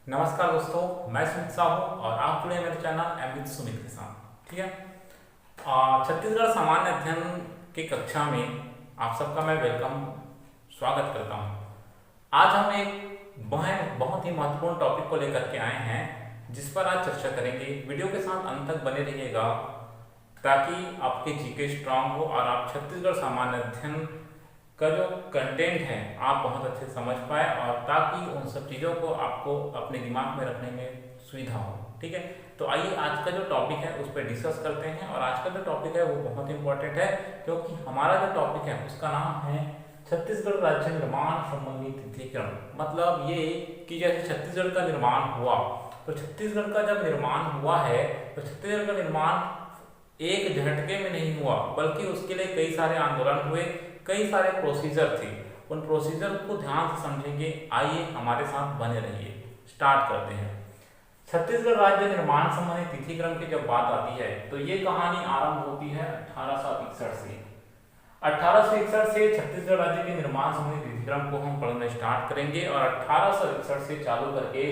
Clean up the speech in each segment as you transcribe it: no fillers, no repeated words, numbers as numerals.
नमस्कार दोस्तों, मैं सुमित साहू और आप जुड़े मेरे चैनल एम विद सुमित के साथ। ठीक है। छत्तीसगढ़ सामान्य अध्ययन की कक्षा में आप सबका मैं वेलकम स्वागत करता हूँ। आज हम एक बहुत ही महत्वपूर्ण टॉपिक को लेकर के आए हैं जिस पर आज चर्चा करेंगे। वीडियो के साथ अंत तक बने रहिएगा ताकि आपके जीके स्ट्रांग हो और आप छत्तीसगढ़ सामान्य अध्ययन का जो कंटेंट है आप बहुत अच्छे समझ पाए और ताकि उन सब चीज़ों को आपको अपने दिमाग में रखने में सुविधा हो। ठीक है, तो आइए आज का जो टॉपिक है उस पर डिस्कस करते हैं। और आज का जो टॉपिक है वो बहुत इंपॉर्टेंट है क्योंकि हमारा जो टॉपिक है उसका नाम है छत्तीसगढ़ राज्य निर्माण संबंधी तिथिक्रम। मतलब ये कि जैसे छत्तीसगढ़ का निर्माण हुआ तो छत्तीसगढ़ का जब निर्माण हुआ है तो छत्तीसगढ़ का निर्माण एक झटके में नहीं हुआ बल्कि उसके लिए कई सारे आंदोलन हुए, कई सारे प्रोसीजर थे। उन प्रोसीजर को ध्यान से समझेंगे। आइए हमारे साथ बने रहिए। स्टार्ट करते हैं। छत्तीसगढ़ राज्य निर्माण संबंधी तिथिक्रम की जब बात आती है तो ये कहानी आरंभ होती है 1861 से। 1861 से छत्तीसगढ़ राज्य के निर्माण संबंधी तिथिक्रम को हम पढ़ना स्टार्ट करेंगे और 1861 से चालू करके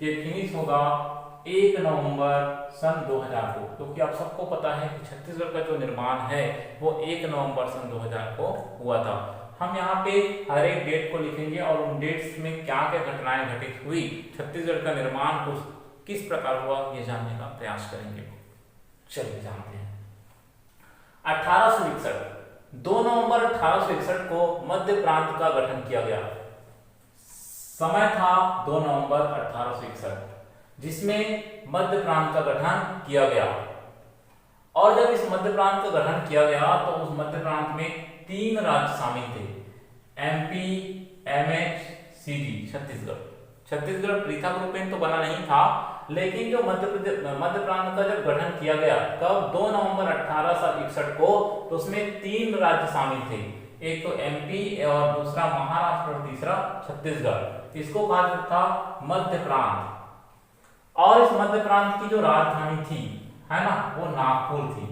ये फिनिश होगा 1 नवंबर सन 2000 को। क्योंकि आप सबको पता है कि छत्तीसगढ़ का जो निर्माण है वो 1 नवंबर सन 2000 को हुआ था। हम यहाँ पे हर एक डेट को लिखेंगे और उन डेट्स में क्या क्या घटनाएं घटित हुई, छत्तीसगढ़ का निर्माण को किस प्रकार हुआ, ये जानने का प्रयास करेंगे। चलिए जानते हैं। 1861 2 नवंबर 1861 को मध्य प्रांत का गठन किया गया। समय था 2 नवंबर 1861 जिसमें मध्य प्रांत का गठन किया गया। और जब इस मध्य प्रांत का गठन किया गया तो उस मध्य प्रांत में 3 राज्य शामिल थे, एमपी, एमएच, सीजी। छत्तीसगढ़ पृथक रूपेण तो बना नहीं था, लेकिन जो मध्य प्रांत का जब गठन किया गया कब 2 नवंबर 1861 को, तो उसमें 3 राज्य शामिल थे। एक तो एमपी और दूसरा महाराष्ट्र और तीसरा छत्तीसगढ़। इसको कहा जाता था मध्य प्रांत। और इस मध्य प्रांत की जो राजधानी थी, है ना, वो नागपुर थी।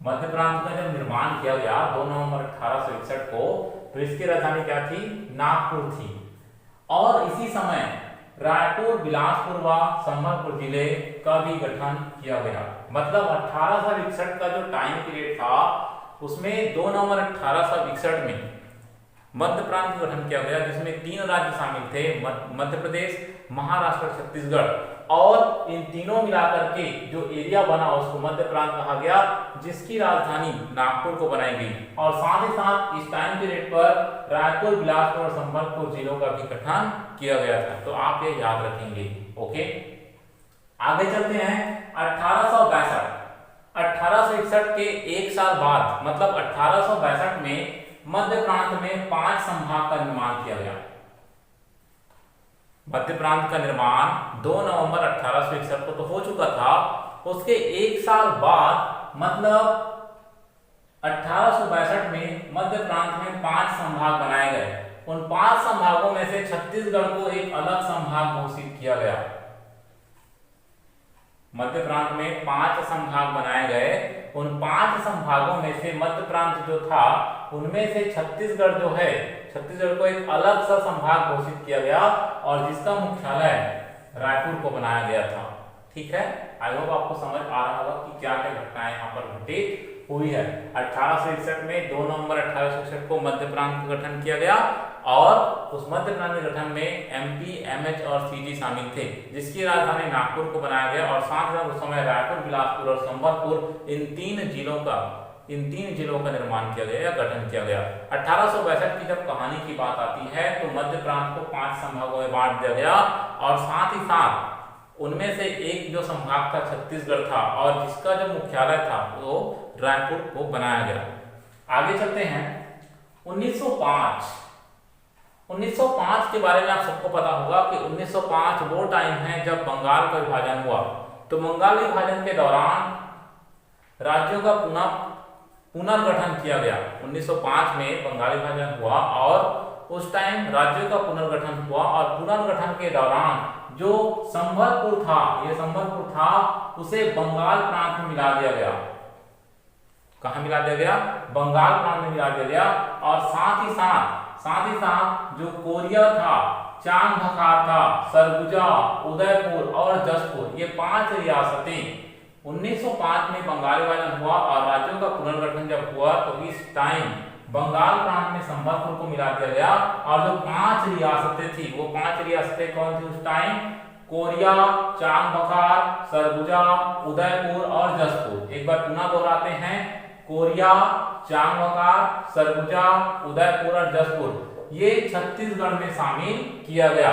मध्य प्रांत का जब निर्माण किया गया 2 नवंबर 1861 को, तो इसकी राजधानी क्या थी? नागपुर थी। और इसी समय रायपुर, बिलासपुर व संबलपुर जिले का भी गठन किया गया। मतलब 1861 का जो टाइम पीरियड था उसमें 2 नवंबर 1861 में मध्य प्रांत का गठन किया गया जिसमें 3 राज्य शामिल थे, मध्य प्रदेश, महाराष्ट्र, छत्तीसगढ़। और इन तीनों मिलाकर के जो एरिया बना उसको मध्य प्रांत कहा गया, जिसकी राजधानी नागपुर को बनाई गई। और साथ ही साथ इस टाइम पीरियड पर रायपुर, बिलासपुर और संबलपुर जिलों का भी गठन किया गया था। तो आप ये याद रखेंगे। ओके, आगे चलते हैं। 1861 के एक साल बाद मतलब 1862 में मध्य प्रांत में 5 संभाग का निर्माण किया गया। मध्य प्रांत का निर्माण 2 नवंबर 1861 को तो हो चुका था। उसके एक साल बाद मतलब 1862 में मध्य प्रांत में 5 संभाग बनाए गए। उन 5 संभागों में से छत्तीसगढ़ को एक अलग संभाग घोषित किया गया। मध्य प्रांत में 5 संभाग बनाए गए। उन 5 संभागों में से मध्य प्रांत जो था उनमें से छत्तीसगढ़ जो है, छत्तीसगढ़ को एक अलग सा संभाग घोषित किया गया और जिसका मुख्यालय रायपुर को बनाया गया था। ठीक है, आई होप आपको समझ आ रहा होगा कि क्या क्या घटनाएं यहाँ पर घटित हुई है। 1861 में 2 नवंबर 1861 को मध्य प्रांत का गठन किया गया और उस मध्य प्रांत के गठन में एमपी, एमएच और सीजी शामिल थे, जिसकी राजधानी नागपुर को बनाया गया। और साथ ही उस समय रायपुर, बिलासपुर और संबलपुर इन तीन जिलों का निर्माण किया गया या गठन किया गया। 1862 की जब कहानी की बात आती है तो मध्य प्रांत को 5 संभागों में बांट दिया गया और साथ ही साथ उनमें से एक जो संभाग था छत्तीसगढ़ था और जिसका जो मुख्यालय था वो रायपुर को बनाया गया। आगे चलते हैं। 1905 के बारे में आप सबको पता होगा कि 1905 वो टाइम है जब बंगाल का विभाजन हुआ। तो बंगाल विभाजन के दौरान राज्यों का पुनर्गठन किया गया। 1905 में बंगाल विभाजन हुआ और उस टाइम राज्यों का पुनर्गठन हुआ और पुनर्गठन के दौरान जो संबलपुर था उसे बंगाल प्रांत में मिला दिया गया। कहाँ मिला दिया गया? बंगाल प्रांत में मिला दिया गया। और साथ ही साथ जो कोरिया था चांग भखारथा, सरगुजा, उदयपुर और जसपुर, ये 5 रियासतें 1905 में बंगाल विभाजन हुआ और राज्यों का पुनर्गठन जब हुआ तो इस टाइम बंगाल प्रांत में संबलपुर को मिला दिया गया और जो 5 रियासतें थी वो 5 रियासतें कौन थी उस टाइम? कोरिया, चांग बखार, सरगुजा, उदयपुर और जसपुर। एक बार पुनः दोहराते हैं, कोरिया, चांग बखार, सरगुजा, उदयपुर और जसपुर ये छत्तीसगढ़ में शामिल किया गया।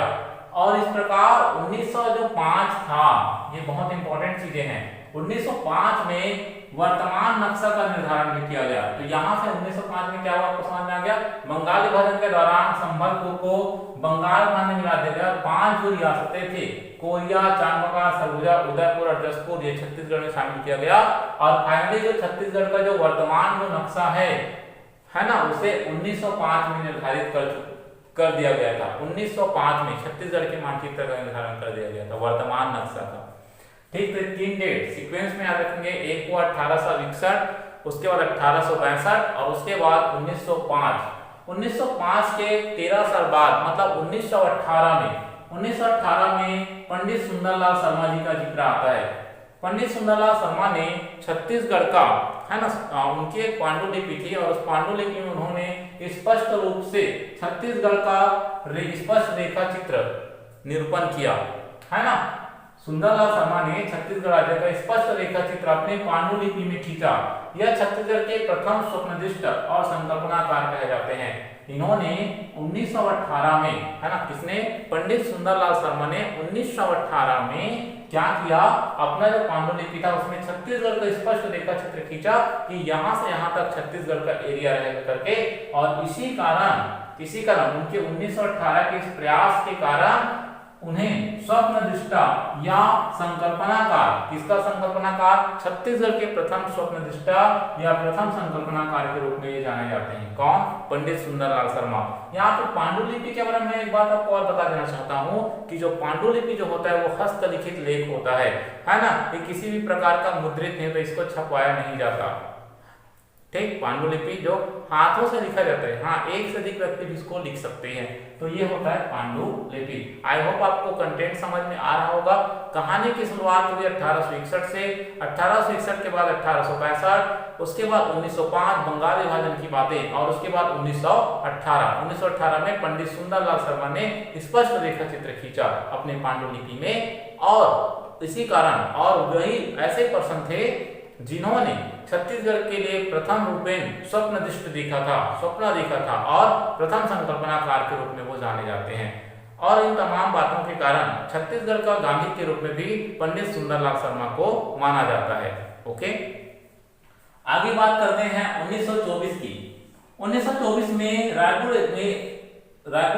और इस प्रकार 1905 था, ये बहुत इंपॉर्टेंट चीजें हैं, 1905 में वर्तमान नक्शा का निर्धारण भी किया गया। तो यहाँ से 1905 में क्या हुआ आपको समझ में आ गया? बंगाल विभाजन के दौरान संबलपुर को बंगाल प्रांत में मिला दिया गया। 5 जो रियासतें थे कोरिया, चांगबका, सरगुजा, उदयपुर और जसपुर ये छत्तीसगढ़ में शामिल किया गया। और फाइनली जो छत्तीसगढ़ का जो वर्तमान जो नक्शा है ना, उसे 1905 में निर्धारित कर दिया गया था। 1905 में छत्तीसगढ़ के मानचित्र का निर्धारण कर दिया गया था, वर्तमान नक्शा का। ठीक, तो 3 डेट सीक्वेंस में याद रखेंगे। एक हुआ 1861, उसके बाद 1865 और उसके बाद 1905। 1905 के 13 साल बाद मतलब 1918 में पंडित सुंदरलाल शर्मा जी का जिक्र आता है। पंडित सुंदरलाल शर्मा ने छत्तीसगढ़ का है ना, उनकी एक पांडुलिपि थी और उस पांडुलिपि में उन्होंने स्पष्ट रूप से छत्तीसगढ़ का स्पष्ट रेखा चित्र निरूपण किया है ना। सुंदरलाल शर्मा ने छत्तीसगढ़ राज्य का स्पष्ट रेखा चित्र अपने पांडुलिपि में खींचा। यह छत्तीसगढ़ के प्रथम स्वप्नदृष्ट और संकल्पनाकार कहे जाते हैं। इन्होंने 1918 में है ना, किसने? पंडित सुंदरलाल शर्मा ने 1918 में क्या किया? अपना जो पांडुलिपि था उसमें छत्तीसगढ़ का स्पष्ट रेखा चित्र खींचा कि यहाँ से यहाँ तक छत्तीसगढ़ का एरिया रह करके, और इसी कारण उनके 1918 के इस प्रयास के कारण उन्हें स्वप्नदृष्टा या संकल्पनाकार, किसका संकल्पनाकार? छत्तीसगढ़ के प्रथम स्वप्नदृष्टा या प्रथम संकल्पनाकार के रूप में ये जाने जाते हैं। कौन? पंडित सुंदरलाल शर्मा। यहाँ पर पांडुलिपि के बारे में एक बात आपको और बता देना चाहता हूँ कि जो पांडुलिपि जो होता है वो हस्तलिखित लेख होता है ना, ये किसी भी प्रकार का मुद्रित नहीं, तो इसको छपवाया नहीं जाता। ठीक, पांडुलिपि जो हाथों से लिखा जाता है, हाँ एक से अधिक व्यक्ति भी इसको लिख सकते हैं, तो ये होता है पांडुलिपि। आई होप आपको कंटेंट समझ में आ रहा होगा। कहानी की शुरुआत हुई 1861 से, 1861 के बाद 1865, उसके बाद 1905 बंगाल विभाजन की बातें, और उसके बाद 1918 में पंडित सुंदरलाल शर्मा ने स्पष्ट रेखा चित्र खींचा अपने पांडुलिपि में। और इसी कारण, और वही ऐसे पर्सन थे जिन्होंने छत्तीसगढ़ के लिए प्रथम रूपेण स्वप्नदृष्टि देखा था और प्रथम संकल्पनाकार के रूप में वो जाने जाते हैं। और इन तमाम बातों के कारण छत्तीसगढ़ का गांधी के रूप में भी पंडित सुंदरलाल शर्मा को माना जाता है। ओके, आगे बात करते हैं 1924 की। 1924 में रायपुर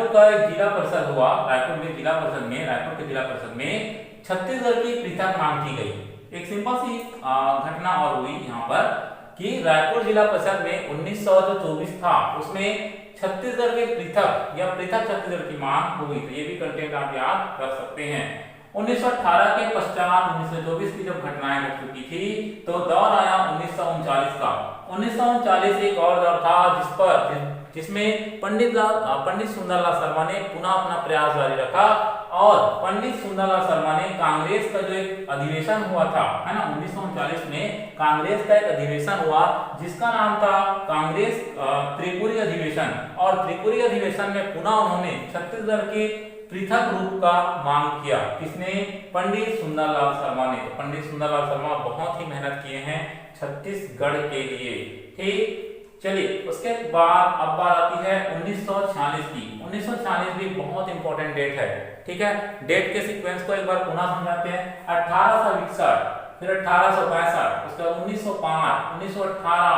का एक जिला परिषद हुआ। रायपुर के जिला परिषद में छत्तीसगढ़ की पृथक मांग की गई। एक सिंपल सी घटना और हुई यहाँ पर कि रायपुर जिला परिषद में 1924 था, उसमें छत्तीसगढ़ के पृथक छत्तीसगढ़ की मांग हुई। तो ये भी कंटेंट आप याद कर सकते हैं। 1918 के पश्चात 1924 की जब घटनाएं हो चुकी थी तो दौर आया 1939 का। 1939 एक और दौर था जिसमें पंडित सुंदरलाल शर्मा ने पुनः अपना प्रयास जारी रखा और पंडित सुंदरलाल शर्मा ने कांग्रेस का जो एक अधिवेशन हुआ था है ना, 1939 में कांग्रेस का एक अधिवेशन हुआ जिसका नाम था कांग्रेस त्रिपुरी अधिवेशन। और त्रिपुरी अधिवेशन में पुनः उन्होंने छत्तीसगढ़ के पृथक रूप का मांग किया। किसने? पंडित सुंदरलाल शर्मा ने। तो पंडित सुंदरलाल शर्मा बहुत ही मेहनत किए हैं छत्तीसगढ़ के लिए। ठीक, चलिए उसके बाद अब बात आती है 1946 की। 1946 भी बहुत इंपॉर्टेंट डेट है। ठीक है, डेट के सीक्वेंस को एक बार पुनः समझाते हैं। 1861, फिर 1865, उसके बाद 1905, 1918,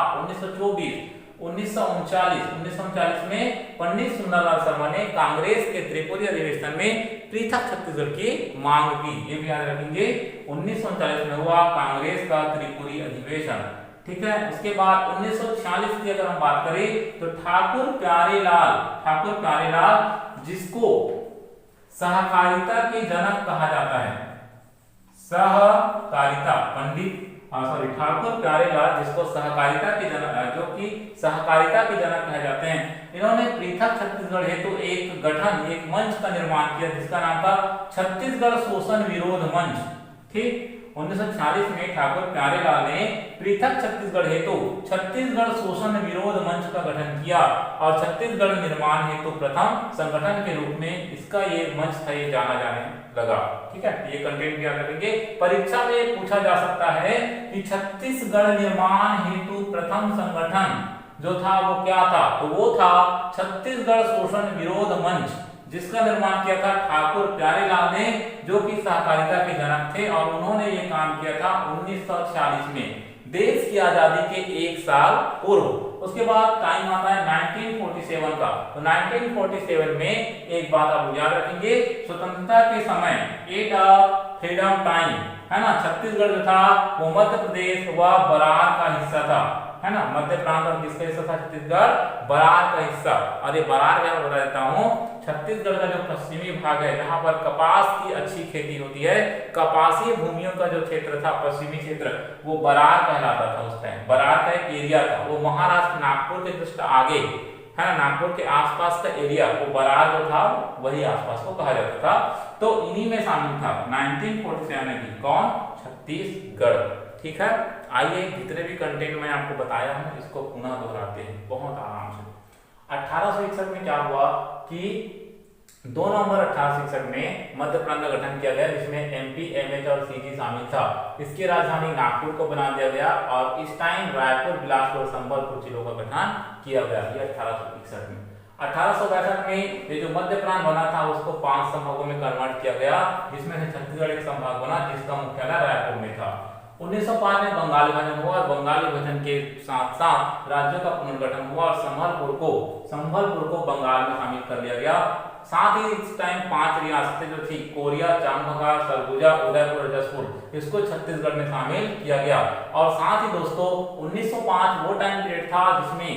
1924, 1939 में पंडित सुंदरलाल शर्मा ने कांग्रेस के त्रिपुरी अधिवेशन में पृथक छत्तीसगढ़ की मांग की। ये भी याद रखेंगे, 1939 में हुआ कांग्रेस का त्रिपुरी अधिवेशन। ठीक है, उसके बाद 1946 की अगर हम बात करें तो ठाकुर प्यारेलाल जिसको सहकारिता के जनक कहा जाता है, सहकारिता पंडित सॉरी ठाकुर प्यारेलाल, जिसको सहकारिता के जनक, जो कि सहकारिता के जनक कहे जाते हैं, इन्होंने पृथक छत्तीसगढ़ हेतु एक गठन, एक मंच का निर्माण किया जिसका नाम था छत्तीसगढ़ शोषण विरोध मंच। ठीक, 1946 में ठाकुर प्यारेलाल ने पृथक छत्तीसगढ़ हेतु छत्तीसगढ़ शोषण विरोध मंच का गठन किया और छत्तीसगढ़ निर्माण हेतु प्रथम संगठन के रूप में इसका ये मंच था, ये जाना जाने लगा। ठीक है, ये कंटेंट भी याद रखेंगे। परीक्षा में पूछा जा सकता है कि छत्तीसगढ़ निर्माण हेतु प्रथम संगठन जो था वो क्या था, तो वो था छत्तीसगढ़ शोषण विरोध मंच, जिसका निर्माण किया था ठाकुर प्यारेलाल ने, जो कि सहकारिता के जनक थे, और उन्होंने ये काम किया था 1946 में, देश की आजादी के एक साल पूर्व। उसके बाद टाइम आता है 1947 का, तो 1947 में एक बात आप याद रखेंगे, स्वतंत्रता के समय एट फ्रीडम टाइम, है ना, छत्तीसगढ़ जो था वो मध्य प्रदेश व बरार का हिस्सा था, है ना, मध्य प्रांत और किसका हिस्सा था, छत्तीसगढ़ बरार का हिस्सा। और ये बरार क्या बता देता हूँ, छत्तीसगढ़ का जो पश्चिमी भाग है जहां पर कपास की अच्छी खेती होती है, कपासी भूमियों का जो क्षेत्र था, पश्चिमी क्षेत्र, वो बरार कहलाता था उस टाइम। बरार का एक एरिया था, वो महाराष्ट्र नागपुर के जस्ट आगे, है ना, नागपुर के आसपास का एरिया, वो बरार जो था वही आसपास को कहा जाता था। तो इन्हीं में शामिल था 1947 में भी कौन, छत्तीसगढ़। ठीक है, आइए जितने भी कंटेंट मैं आपको बताया हूं इसको पुनः दोहराते हैं बहुत आराम से। 1861 में क्या हुआ कि 2 नवंबर 1861 में मध्य प्रांत का गठन किया गया, जिसमें एमपी, एमएच और सीजी शामिल था। इसकी राजधानी नागपुर को बना दिया गया और इस टाइम रायपुर, बिलासपुर, संबलपुर जिलों का गठन किया गया, ये 1861 में। 1862 में ये जो मध्य प्रांत बना था उसको 5 संभागों में कन्वर्ट किया गया, जिसमें से छत्तीसगढ़ एक संभाग बना जिसका मुख्यालय रायपुर में था। 1905 में बंगाल विभाजन हुआ और बंगाल विभाजन के साथ साथ राज्यों का पुनर्गठन हुआ और संबलपुर को बंगाल में शामिल कर लिया गया। साथ ही इस टाइम 5 रियासतें जो थी, कोरिया, चांगभंगा, सरगुजा, उदयपुर, जसपुर, इसको छत्तीसगढ़ में शामिल किया गया। और साथ ही दोस्तों 1905 वो टाइम पीरियड था जिसमें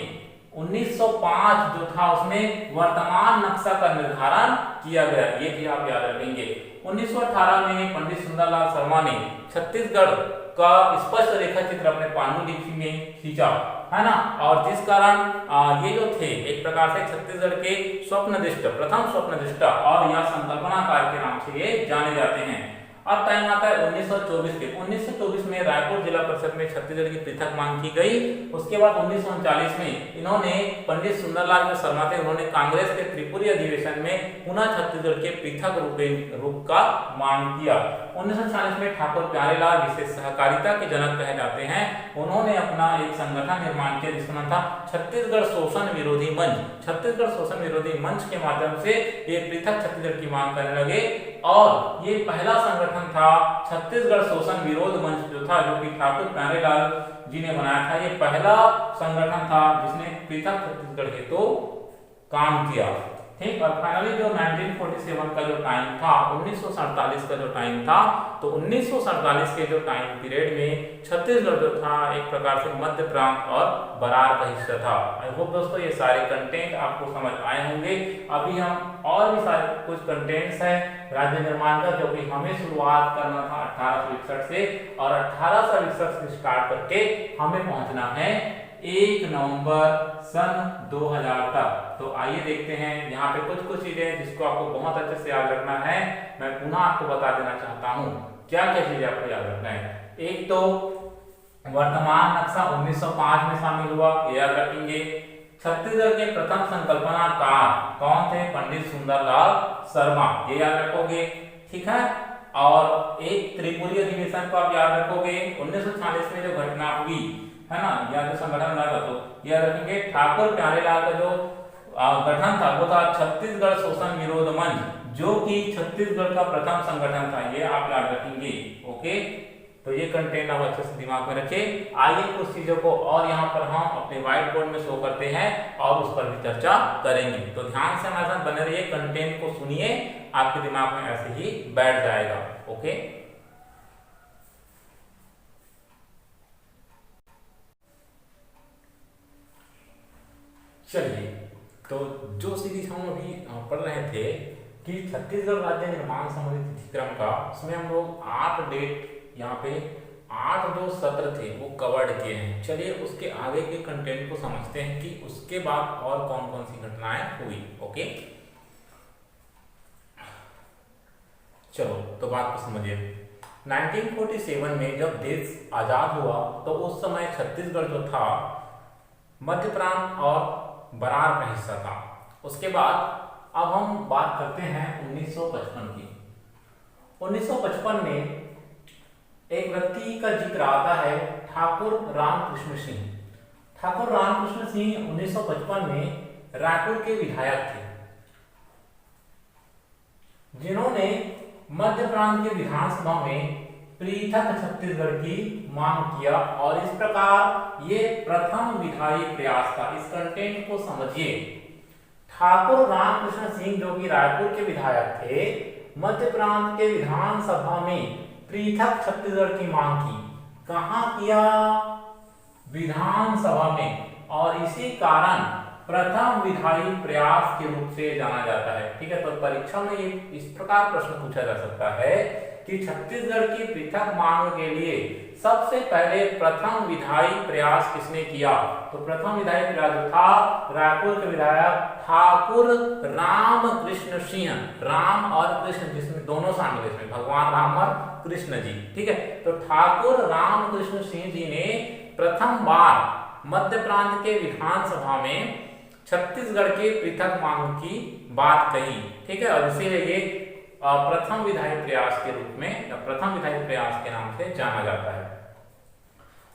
1905 जो था उसमें वर्तमान नक्शा का निर्धारण किया गया, ये भी आप याद रखेंगे। 1918 में पंडित सुंदरलाल शर्मा ने छत्तीसगढ़ का स्पष्ट रेखा चित्र अपने पांडुलिपि में खींचा, है ना, और जिस कारण ये जो थे एक प्रकार से छत्तीसगढ़ के स्वप्नदृष्टा, प्रथम स्वप्नदृष्टा और या संकल्पनाकार के नाम से ये जाने जाते हैं। अब टाइम आता है 1924 के। 1924 में रायपुर जिला परिषद में छत्तीसगढ़ की पृथक मांग की गई। उसके बाद 1939 में इन्होंने, पंडित सुंदरलाल जो शर्मा थे, उन्होंने कांग्रेस के त्रिपुरी अधिवेशन में पुनः छत्तीसगढ़ के पृथक रूप का मांग किया। 1940 में ठाकुर प्यारेलाल, जिसे सहकारिता के जनक कहे जाते हैं, उन्होंने अपना एक संगठन निर्माण किया जिसका नाम था छत्तीसगढ़ शोषण विरोधी मंच। छत्तीसगढ़ शोषण विरोधी मंच के माध्यम से ये पृथक छत्तीसगढ़ की मांग करने लगे और ये पहला संगठन था छत्तीसगढ़ शोषण विरोध मंच जो था, जो कि ठाकुर प्यारेलाल जी ने बनाया था। ये पहला संगठन था जिसने पृथक छत्तीसगढ़ हेतु काम किया। ठीक, और फाइनली जो 1947 का जो टाइम था, 1947 का जो टाइम था, तो 1947 के जो टाइम पीरियड में छत्तीसगढ़ जो था एक प्रकार से मध्य प्रांत और बरार का हिस्सा था। आई होप दोस्तों ये सारे कंटेंट आपको समझ आए होंगे। अभी हम और भी सारे कुछ कंटेंट्स हैं राज्य निर्माण का, जो कि हमें शुरुआत करना था 1861 से, और 1861 से स्टार्ट करके हमें पहुंचना है 1 नवंबर सन 2000 तक। तो आइए देखते हैं, यहाँ पे कुछ चीजें जिसको आपको बहुत अच्छे से याद रखना है, मैं पुनः आपको बता देना चाहता हूँ। क्या क्या चीजें आपको याद रखना है? एक तो वर्तमान नक्शा 1905 में शामिल हुआ, ये याद रखेंगे। छत्तीसगढ़ के प्रथम संकल्पनाकार कौन थे? पंडित सुंदरलाल शर्मा, ये याद रखोगे। ठीक है, और एक त्रिपुरी अधिवेशन को आप याद रखोगे। 1940 में जो घटना हुई, है ना, या जो संगठन बना था, तो याद रखेंगे ठाकुर प्यारेलाल का जो गठन था वो था छत्तीसगढ़ शोषण विरोध मंच, जो कि छत्तीसगढ़ का प्रथम संगठन था, ये आप याद रखेंगे। ओके, तो ये कंटेंट आप अच्छे से दिमाग में रखें। आइए कुछ चीजों को और यहाँ पर हम अपने व्हाइट बोर्ड में शो करते हैं और उस पर भी चर्चा करेंगे। तो ध्यान से हमारे साथ बने रहिए, कंटेंट को सुनिए, आपके दिमाग में ऐसे ही बैठ जाएगा। ओके, चलिए, तो जो सीरीज हम अभी पढ़ रहे थे कि छत्तीसगढ़ राज्य निर्माण संबंधी तिथिक्रम का, उसमें हम लोग 8 डेट, यहाँ पे 8 जो सत्र थे वो कवर्ड किए हैं। चलिए उसके आगे के कंटेंट को समझते हैं कि उसके बाद और कौन कौन सी घटनाएं हुई। ओके, चलो तो बात को समझिए। 1947 में जब देश आजाद हुआ तो उस समय छत्तीसगढ़ जो था मध्य प्रांत और बरार का हिस्सा था। उसके बाद अब हम बात करते हैं 1955 की। 1955 में एक व्यक्ति का जिक्र आता है, ठाकुर रामकृष्ण सिंह। ठाकुर रामकृष्ण सिंह 1955 में रायपुर के विधायक थे, जिन्होंने मध्य प्रांत के विधानसभा में पृथक छत्तीसगढ़ की मांग किया और इस प्रकार ये प्रथम विधायी प्रयास था। इस कंटेंट को समझिए। ठाकुर रामकृष्ण सिंह जो कि रायपुर के विधायक थे, मध्य प्रांत के विधानसभा में पृथक छत्तीसगढ़ की मांग की। कहां किया? विधानसभा में, और इसी कारण प्रथम विधायी प्रयास के रूप से जाना जाता है। ठीक है, तो परीक्षा में ये इस प्रकार प्रश्न पूछा जा सकता है कि छत्तीसगढ़ की पृथक मांग के लिए सबसे पहले प्रथम विधायी प्रयास किसने किया? तो प्रथम विधायी प्रयास जो था रायपुर के विधायक ठाकुर रामकृष्ण सिंह, राम और कृष्ण जिसमें दोनों शामिल है, इसमें भगवान राम और कृष्ण जी। ठीक है, तो ठाकुर रामकृष्ण सिंह जी ने प्रथम बार मध्य प्रांत के विधानसभा में छत्तीसगढ़ के पृथक मांग की बात कही। ठीक है, और इसीलिए ये प्रथम विधायी प्रयास के रूप में या प्रथम विधायी प्रयास के नाम से जाना जाता है।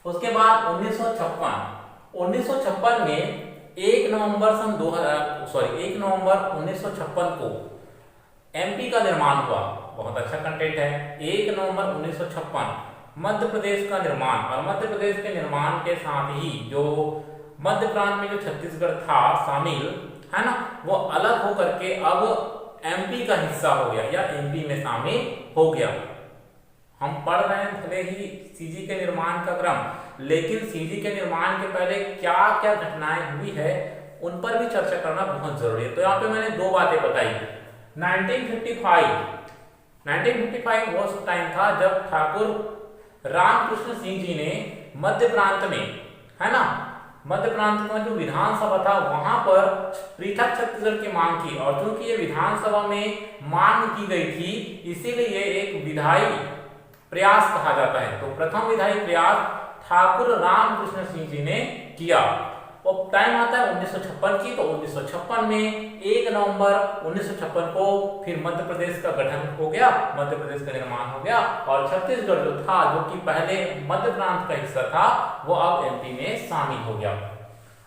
उसके बाद 1956 में 1 नवंबर 1956 को एमपी का निर्माण हुआ। बहुत अच्छा कंटेंट है। 1 नवंबर 1956 मध्य प्रदेश का निर्माण, और मध्य प्रदेश के निर्माण के साथ ही जो मध्य प्रांत में जो छत्तीसगढ़ था शामिल है ना, वो अलग होकर के अब एमपी का हिस्सा हो गया या एमपी में शामिल हो गया। हम पढ़ रहे हैं भले ही सीजी के निर्माण का क्रम, लेकिन सीजी के निर्माण के पहले क्या क्या घटनाएं हुई है उन पर भी चर्चा करना बहुत जरूरी है। तो यहाँ पे मैंने दो बातें बताई। 1955 वो टाइम था जब ठाकुर रामकृष्ण सिंह जी ने मध्य प्रांत में, है ना, मध्य प्रांत में जो विधानसभा था वहां पर पृथक छत्तीसगढ़ की मांग की, और चूंकि ये विधानसभा में मांग की गई थी इसीलिए एक विधायी प्रयास कहा जाता है। तो प्रथम विधायी प्रयास ठाकुर रामकृष्ण सिंह जी ने किया। अब टाइम आता है 1956 की, तो 1956 में 1 नवंबर 1956 को फिर मध्य प्रदेश का गठन हो गया, मध्य प्रदेश का निर्माण हो गया, और छत्तीसगढ़ जो था, जो कि पहले मध्य प्रांत का हिस्सा था, वो अब एमपी में शामिल हो गया।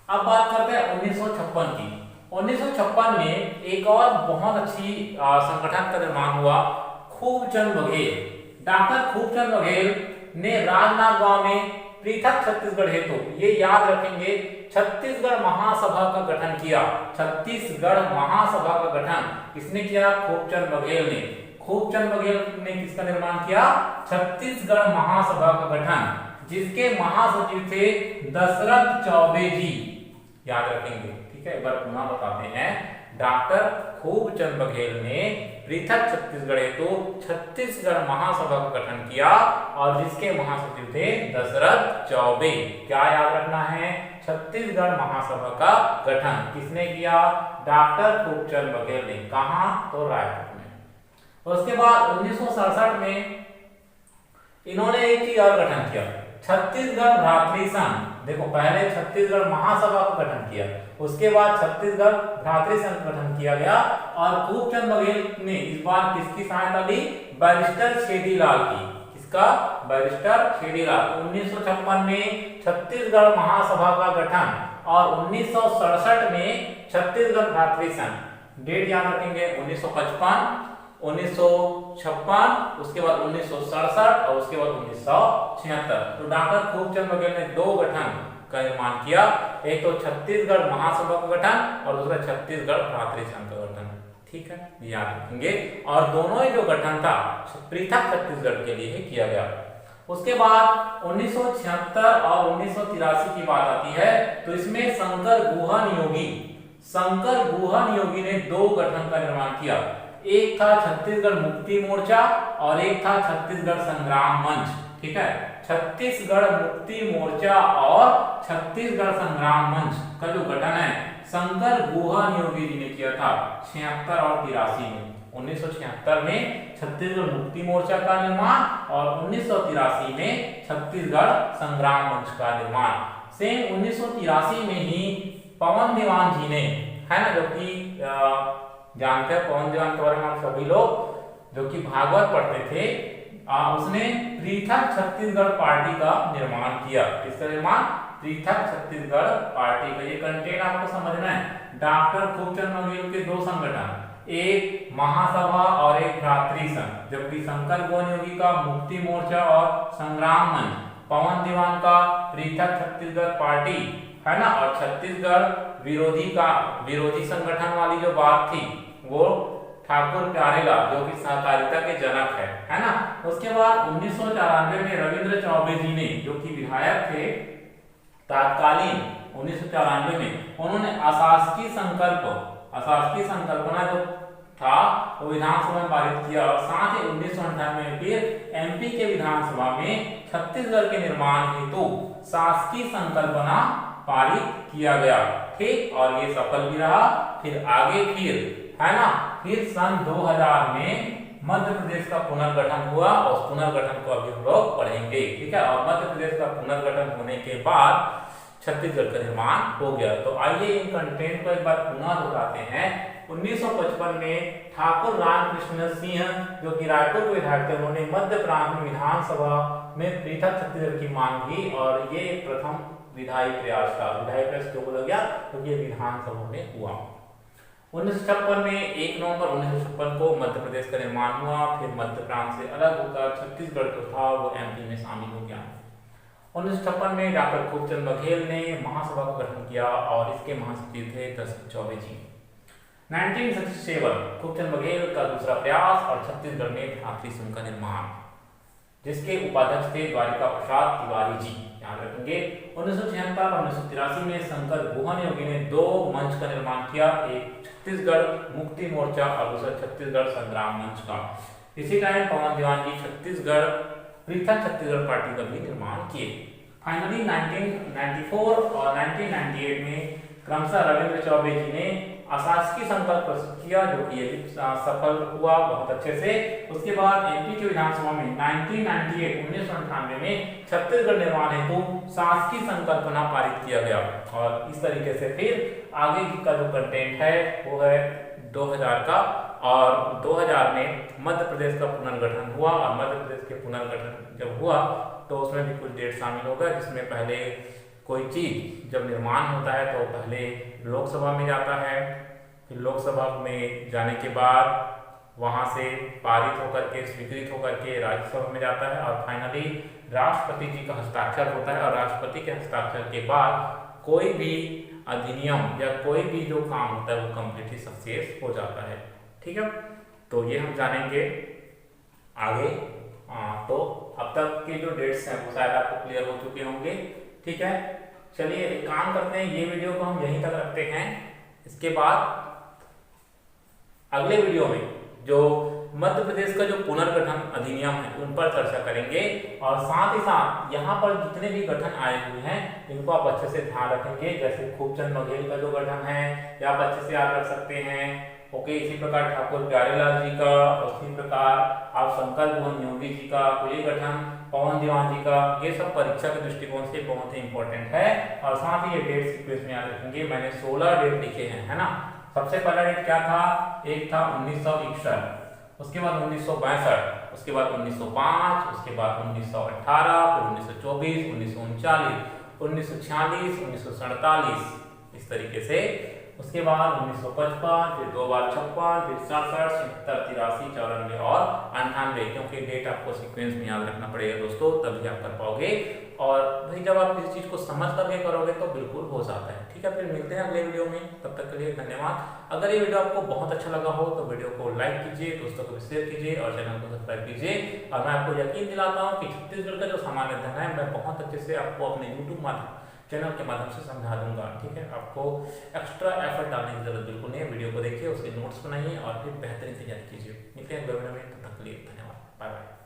अब बात करते हैं 1956 की। 1956 में एक और बहुत अच्छी संगठन का निर्माण हुआ, खूबचंद बघेल। डॉक्टर खूबचंद बघेल ने राजनांदगांव में पृथक छत्तीसगढ़ हेतु, ये याद रखेंगे, छत्तीसगढ़ महासभा का गठन किया। छत्तीसगढ़ महासभा का गठन किसने किया? खूबचंद बघेल ने। खूबचंद बघेल ने किसका निर्माण किया? छत्तीसगढ़ महासभा का गठन, जिसके महासचिव थे दशरथ चौबे जी। याद रखेंगे, ठीक है, एक बार पुनः बताते हैं। डॉक्टर खूबचंद बघेल ने पृथक छत्तीसगढ़ हेतु छत्तीसगढ़ महासभा का गठन किया, और जिसके महासचिव थे दशरथ चौबे। क्या याद रखना है? छत्तीसगढ़ महासभा का गठन किसने किया? डॉक्टर खूबचंद बघेल ने। कहां? तो रायपुर में। उसके बाद 1967 में इन्होंने एक चीज और गठन किया, छत्तीसगढ़ भ्रातृ संघ। देखो, पहले छत्तीसगढ़ महासभा का गठन किया, उसके बाद छत्तीसगढ़ भ्रातृ संघ का गठन किया गया, और खूबचंद बघेल ने इस बार किसकी सहायता ली? बैरिस्टर छेदीलाल की। किसका? बैरिस्टर छेदीलाल। 1956 में छत्तीसगढ़ महासभा का गठन, और 1967 में छत्तीसगढ़ भ्रातृ संघ। डेट याद रखेंगे, 1955, 1956, उसके बाद 1967, और उसके बाद 1976। तो डॉक्टर खूबचंद बघेल ने दो गठन का निर्माण किया, एक तो छत्तीसगढ़ महासभा का गठन और दूसरा छत्तीसगढ़ भ्रातृ संघ का गठन। ठीक है, याद रखेंगे। और दोनों ही जो गठन था पृथक छत्तीसगढ़ के लिए ही किया गया। उसके बाद 1976 और 1983 की बात आती है, तो इसमें शंकर गुहन योगी ने दो गठन का निर्माण किया। एक था छत्तीसगढ़ मुक्ति मोर्चा और एक था छत्तीसगढ़ संग्राम मंच। ठीक है, छत्तीसगढ़ मुक्ति मोर्चा और छत्तीसगढ़ संग्राम मंच का जो गठन है शंकर गुहा नियोगी जी ने किया था 76 और 83 में। 1976 में छत्तीसगढ़ मुक्ति मोर्चा का निर्माण और 1983 में छत्तीसगढ़ संग्राम मंच का निर्माण। सेम 1983 में ही पवन दीवान जी ने, है ना, जो कि जानते हैं पवन दीवान के बारे में आप सभी लोग, जो कि भागवत पढ़ते थे, उसने पृथक छत्तीसगढ़ पार्टी का निर्माण किया। किसका निर्माण? पृथक छत्तीसगढ़ पार्टी का। ये कंटेंट आपको समझना है। डॉक्टर खूबचंद बघेल के दो संगठन, एक महासभा और एक भ्रातृ संघ, जबकि शंकर गुहा नियोगी का मुक्ति मोर्चा और संग्राम मंच, पवन दीवान का पृथक छत्तीसगढ़ पार्टी, है ना, और छत्तीसगढ़ विरोधी संगठन वाली जो बात थी वो ठाकुर प्यारेलाल, जो कि सहकारिता के जनक है ना। उसके बाद 1994 में रविंद्र चौबे जी ने, जो कि विधायक थे तात्कालीन 1994 में, उन्होंने अशासकीय संकल्पना जो था वो विधानसभा में पारित किया और साथ ही 1998 में फिर एमपी के विधानसभा में छत्तीसगढ़ के निर्माण हेतु शासकीय संकल्पना पारित किया गया। ठीक, और ये सफल भी रहा। फिर आगे है ना, फिर सन 2000 में मध्य प्रदेश का पुनर्गठन हुआ और उस पुनर्गठन को अभी हम लोग पढ़ेंगे। ठीक है, और मध्य प्रदेश का पुनर्गठन होने के बाद छत्तीसगढ़ का निर्माण हो गया। तो आइए इन कंटेंट को एक बार पुनः दोहराते हैं। 1955 में ठाकुर रामकृष्ण सिंह, जो कि रायपुर के विधायक थे, उन्होंने मध्य प्रांत में विधानसभा में पृथक छत्तीसगढ़ की मांग की और ये प्रथम विधायी प्रयास था। विधायी प्रयास क्यों बोला गया? क्योंकि ये विधानसभा में हुआ। 1956 में 1 नवंबर 1956 को मध्य प्रदेश का निर्माण हुआ। फिर मध्य प्रांत से अलग होकर छत्तीसगढ़ जो था वो एमपी में शामिल हो गया। 1956 में डॉक्टर खूबचंद बघेल ने महासभा का गठन किया और इसके महासचिव थे दशरथ चौबे जी। 1967 खूबचंद बघेल का दूसरा प्रयास और छत्तीसगढ़ में भ्रातृ संघ का निर्माण, जिसके उपाध्यक्ष थे द्वारिका प्रसाद तिवारी जी, याद रखेंगे। 1976 और 1983 में शंकर गुहा नियोगी ने 2 मंच का निर्माण किया, एक छत्तीसगढ़ मुक्ति मोर्चा और दूसरा छत्तीसगढ़ संग्राम मंच का। इसी टाइम पवन दीवान जी पृथक छत्तीसगढ़ पार्टी का भी निर्माण किए। फाइनली 1994 और 1998 में क्रमशः रविंद्र चौबे जी ने अशासकीय संकल्प प्रस्तुत किया, जो कि ये सफल हुआ बहुत अच्छे से। उसके बाद एमपी के विधानसभा में 1998 में छत्तीसगढ़ निर्माण हेतु शासकीय संकल्पना पारित किया गया और इस तरीके से फिर आगे का जो कंटेंट है वो है 2000 का। और 2000 में मध्य प्रदेश का पुनर्गठन हुआ और मध्य प्रदेश के पुनर्गठन जब हुआ तो उसमें भी कुछ डेट शामिल हो गया, जिसमें पहले कोई चीज जब निर्माण होता है तो पहले लोकसभा में जाता है, फिर लोकसभा में जाने के बाद वहां से पारित होकर के स्वीकृत होकर के राज्यसभा में जाता है और फाइनली राष्ट्रपति जी का हस्ताक्षर होता है और राष्ट्रपति के हस्ताक्षर के बाद कोई भी अधिनियम या कोई भी जो काम होता है वो कंप्लीटली सक्सेस हो जाता है। ठीक है, तो ये हम जानेंगे आगे। तो अब तक के जो डेट्स हैं वो शायद आपको क्लियर हो चुके होंगे। ठीक है, चलिए एक काम करते हैं, ये वीडियो को हम यहीं तक रखते हैं। इसके बाद अगले वीडियो में जो मध्य प्रदेश का जो पुनर्गठन अधिनियम है उन पर चर्चा करेंगे और साथ ही साथ यहाँ पर जितने भी गठन आए हुए हैं इनको आप अच्छे से ध्यान रखेंगे। जैसे खूबचंद बघेल का जो गठन है या आप अच्छे से याद रख सकते हैं। ओके, इसी प्रकार ठाकुर प्यारेलाल जी का, उसी प्रकार आप शंकर गुहा नियोगी जी का कोई गठन, पवन दीवान जी का, ये सब परीक्षा के दृष्टिकोण से बहुत ही इंपॉर्टेंट है। और साथ ही ये डेट सीक्वेंस में याद रखेंगे। मैंने 16 डेट लिखे हैं, है ना। सबसे पहला डेट क्या था? एक था 1961, उसके बाद 1962, उसके बाद 1905, उसके बाद 1918, फिर 1924, 1939, 1946, 1947, इस तरीके से। उसके बाद 1955, फिर 2 बार 56, फिर 67, 77, 83, 94 और 98, क्योंकि डेट आपको सीक्वेंस में याद रखना पड़ेगा दोस्तों, तभी आप कर पाओगे। और भाई जब आप किसी चीज को समझ करके करोगे तो बिल्कुल हो जाता है। ठीक है, फिर मिलते हैं अगले वीडियो में, तब तक के लिए धन्यवाद। अगर ये वीडियो आपको बहुत अच्छा लगा हो तो वीडियो को लाइक कीजिए, दोस्तों को शेयर कीजिए और चैनल को सब्सक्राइब कीजिए। और मैं आपको यकीन दिलाता हूँ कि छत्तीसगढ़ का जो सामान्य अध्ययन है मैं बहुत अच्छे से आपको अपने यूट्यूब चैनल के माध्यम से समझा दूंगा। ठीक है, आपको एक्स्ट्रा एफर्ट डालने की जरूरत बिल्कुल नहीं है। वीडियो को देखिए, उसके नोट्स बनाइए और फिर बेहतरीन तैयारी कीजिए। मिलते हैं अगले वीडियो में, तब तक के लिए धन्यवाद, बाय बाय।